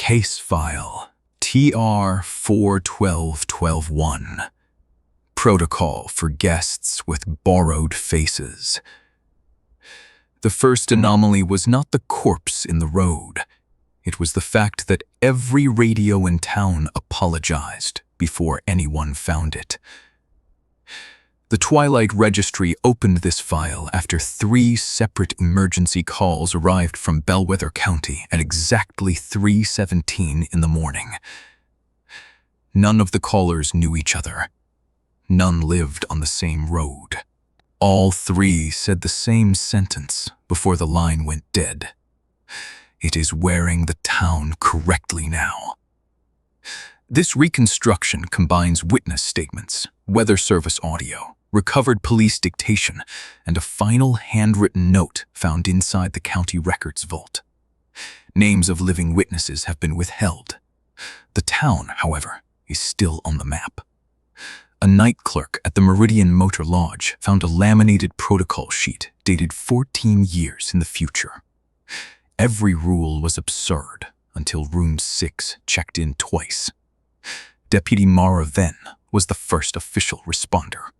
Case File TR 412121. Protocol for Guests with Borrowed Faces. The first anomaly was not the corpse in the road. It was the fact that every radio in town apologized before anyone found it. The Twilight Registry opened this file after 3 separate emergency calls arrived from Bellwether County at exactly 3:17 in the morning. None of the callers knew each other. None lived on the same road. All 3 said the same sentence before the line went dead. It is wearing the town correctly now. This reconstruction combines witness statements, weather service audio, recovered police dictation, and a final handwritten note found inside the county records vault. Names of living witnesses have been withheld. The town, however, is still on the map. A night clerk at the Meridian Motor Lodge found a laminated protocol sheet dated 14 years in the future. Every rule was absurd until Room 6 checked in twice. Deputy Mara then was the first official responder.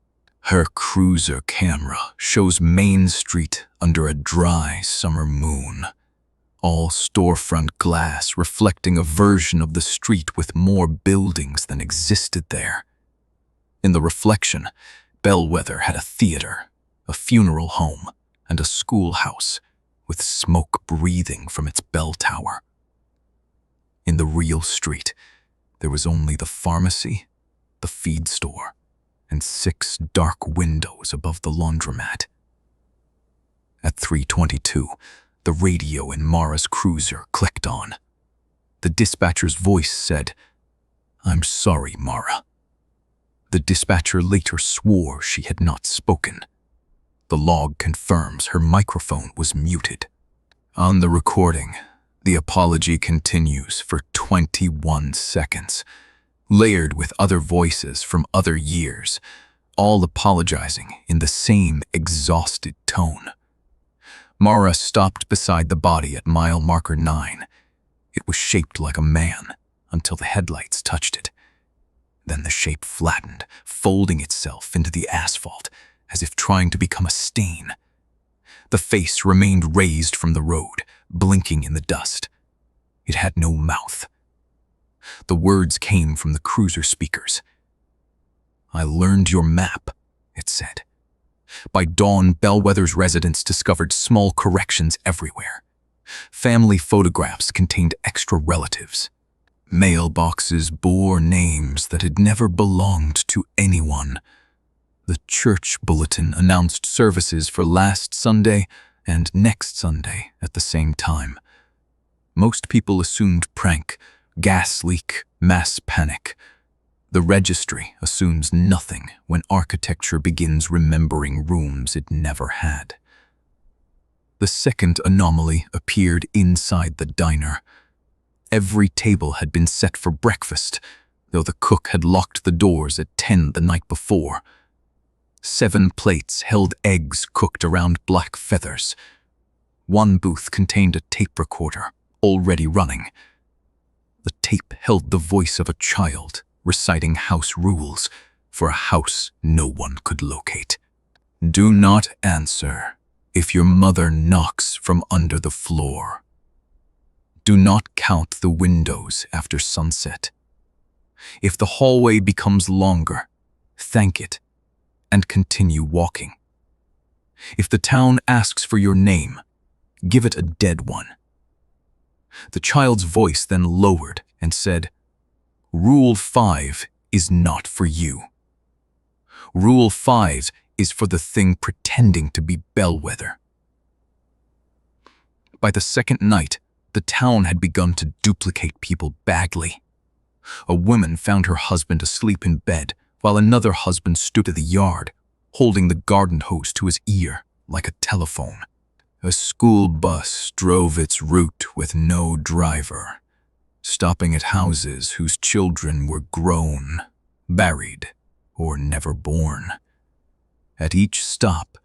Her cruiser camera shows Main Street under a dry summer moon. All storefront glass reflecting a version of the street with more buildings than existed there. In the reflection, Bellwether had a theater, a funeral home, and a schoolhouse, with smoke breathing from its bell tower. In the real street, there was only the pharmacy, the feed store, and 6 dark windows above the laundromat. At 3:22, the radio in Mara's cruiser clicked on. The dispatcher's voice said, "I'm sorry, Mara." The dispatcher later swore she had not spoken. The log confirms her microphone was muted. On the recording, the apology continues for 21 seconds, layered with other voices from other years, all apologizing in the same exhausted tone. Mara stopped beside the body at mile marker 9. It was shaped like a man until the headlights touched it. Then the shape flattened, folding itself into the asphalt as if trying to become a stain. The face remained raised from the road, blinking in the dust. It had no mouth. The words came from the cruiser speakers. "I learned your map," it said. By dawn, Bellwether's residents discovered small corrections everywhere. Family photographs contained extra relatives. Mailboxes bore names that had never belonged to anyone. The church bulletin announced services for last Sunday and next Sunday at the same time. Most people assumed prank, gas leak, mass panic. The registry assumes nothing when architecture begins remembering rooms it never had. The second anomaly appeared inside the diner. Every table had been set for breakfast, though the cook had locked the doors at 10 the night before. 7 plates held eggs cooked around black feathers. 1 booth contained a tape recorder, already running. The tape held the voice of a child reciting house rules for a house no one could locate. "Do not answer if your mother knocks from under the floor. Do not count the windows after sunset. If the hallway becomes longer, thank it and continue walking. If the town asks for your name, give it a dead one." The child's voice then lowered and said, "Rule 5 is not for you. Rule 5 is for the thing pretending to be Bellwether." By the second night, the town had begun to duplicate people badly. A woman found her husband asleep in bed while another husband stood in the yard, holding the garden hose to his ear like a telephone. A school bus drove its route with no driver, stopping at houses whose children were grown, buried, or never born. At each stop,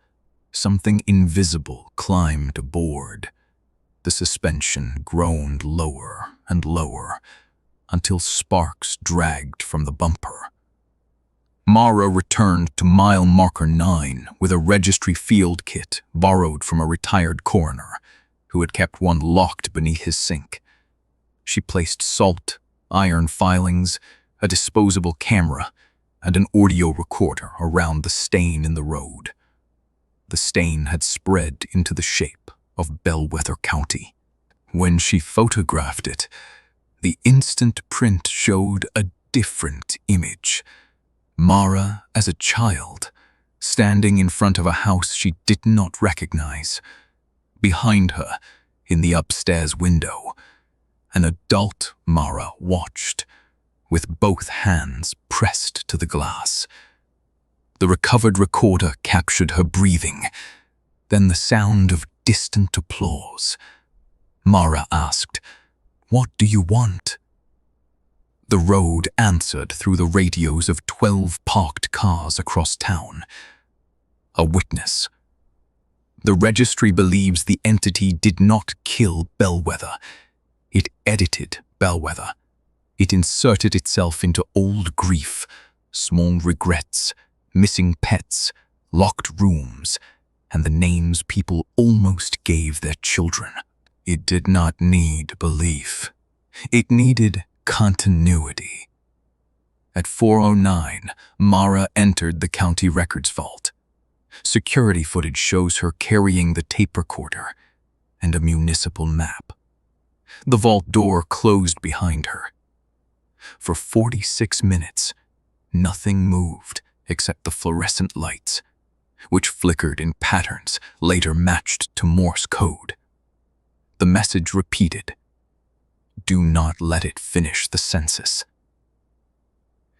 something invisible climbed aboard. The suspension groaned lower and lower, until sparks dragged from the bumper. Mara returned to mile marker 9 with a registry field kit borrowed from a retired coroner, who had kept one locked beneath his sink. She placed salt, iron filings, a disposable camera, and an audio recorder around the stain in the road. The stain had spread into the shape of Bellwether County. When she photographed it, the instant print showed a different image. Mara as a child, standing in front of a house she did not recognize. Behind her, in the upstairs window, an adult Mara watched, with both hands pressed to the glass. The recovered recorder captured her breathing, then the sound of distant applause. Mara asked, "What do you want?" The road answered through the radios of 12 parked cars across town. A witness. The registry believes the entity did not kill Bellwether. It edited Bellwether. It inserted itself into old grief, small regrets, missing pets, locked rooms, and the names people almost gave their children. It did not need belief. It needed continuity. At 4:09, Mara entered the county records vault. Security footage shows her carrying the tape recorder and a municipal map. The vault door closed behind her. For 46 minutes, nothing moved except the fluorescent lights, which flickered in patterns later matched to Morse code. The message repeated, "Do not let it finish the census."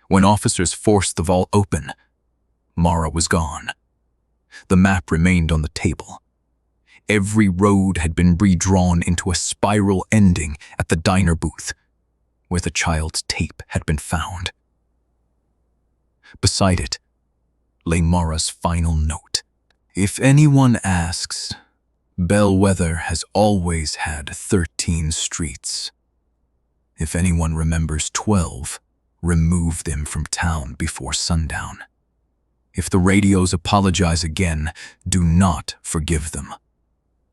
When officers forced the vault open, Mara was gone. The map remained on the table. Every road had been redrawn into a spiral ending at the diner booth, where the child's tape had been found. Beside it lay Mara's final note. "If anyone asks, Bellwether has always had 13 streets. If anyone remembers 12, remove them from town before sundown. If the radios apologize again, do not forgive them.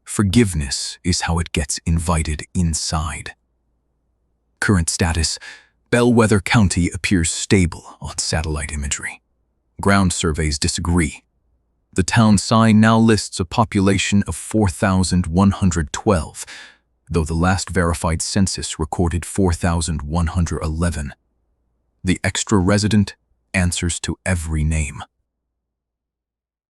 Forgiveness is how it gets invited inside." Current status: Bellwether County appears stable on satellite imagery. Ground surveys disagree. The town sign now lists a population of 4,112, though the last verified census recorded 4,111. The extra resident answers to every name.